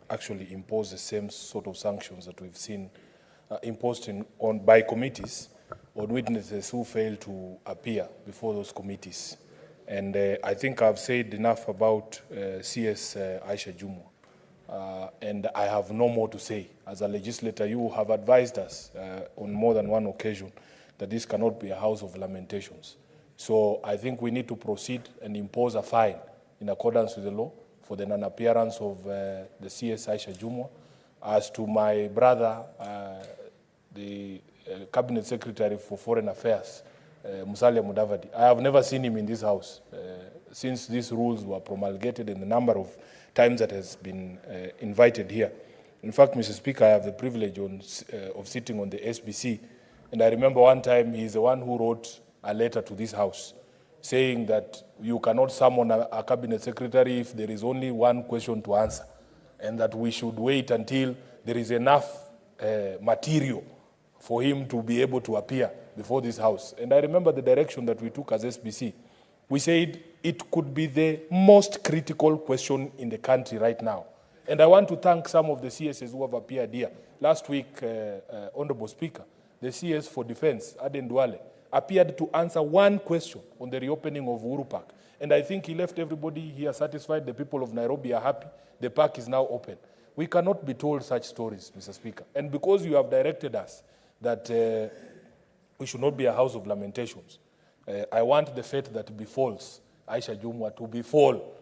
actually impose the same sort of sanctions that we've seen imposed by committees on witnesses who fail to appear before those committees. And I think I've said enough about CS Aisha Jumwa. And I have no more to say. As a legislator, you have advised us on more than one occasion that this cannot be a house of lamentations. So I think we need to proceed and impose a fine in accordance with the law for the non-appearance of the CS Aisha Jumwa. As to my brother, the Cabinet Secretary for Foreign Affairs, Mudavadi, I have never seen him in this house since these rules were promulgated and the number of times that has been invited here. In fact, Mr. Speaker, I have the privilege of sitting on the SBC, and I remember one time he's the one who wrote a letter to this house saying that you cannot summon a cabinet secretary if there is only one question to answer, and that we should wait until there is enough material for him to be able to appear before this house. And I remember the direction that we took as SBC. We said it could be the most critical question in the country right now. And I want to thank some of the CSs who have appeared here. Last week, Honorable Speaker, the CS for Defense, Aden Duale, appeared to answer one question on the reopening of Uhuru Park. And I think he left everybody here satisfied. The people of Nairobi are happy. The park is now open. We cannot be told such stories, Mr. Speaker. And because you have directed us that we should not be a house of lamentations, I want the fate that befalls Aisha Jumwa to befall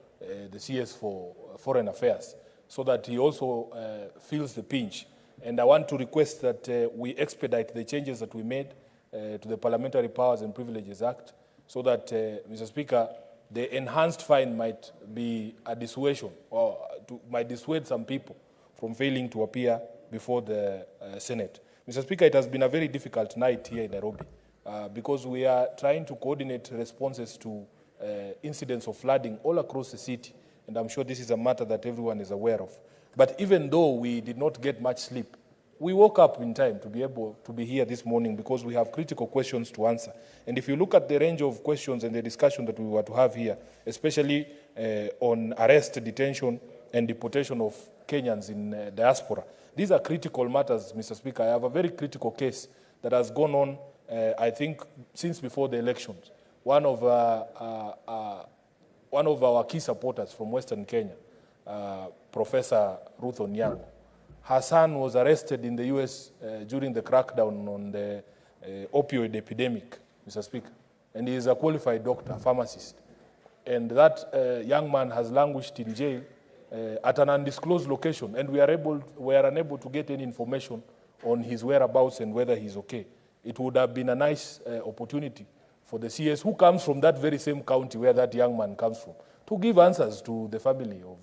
the CS for Foreign Affairs, so that he also feels the pinch. And I want to request that we expedite the changes that we made to the Parliamentary Powers and Privileges Act, so that, Mr. Speaker, the enhanced fine might be a dissuasion, or might dissuade some people from failing to appear before the Senate. Mr. Speaker, it has been a very difficult night here in Nairobi because we are trying to coordinate responses to incidents of flooding all across the city, and I'm sure this is a matter that everyone is aware of. But even though we did not get much sleep, we woke up in time to be able to be here this morning because we have critical questions to answer. And if you look at the range of questions and the discussion that we were to have here, especially on arrest, detention, and deportation of Kenyans in diaspora, these are critical matters, Mr. Speaker. I have a very critical case that has gone on, I think, since before the elections. One of our key supporters from Western Kenya, Professor Ruth Onyango, her son was arrested in the US during the crackdown on the opioid epidemic, Mr. Speaker. And he is a qualified doctor, a pharmacist. And that young man has languished in jail at an undisclosed location, and we are unable to get any information on his whereabouts and whether he's okay. It would have been a nice opportunity for the CS, who comes from that very same county where that young man comes from, to give answers to the family of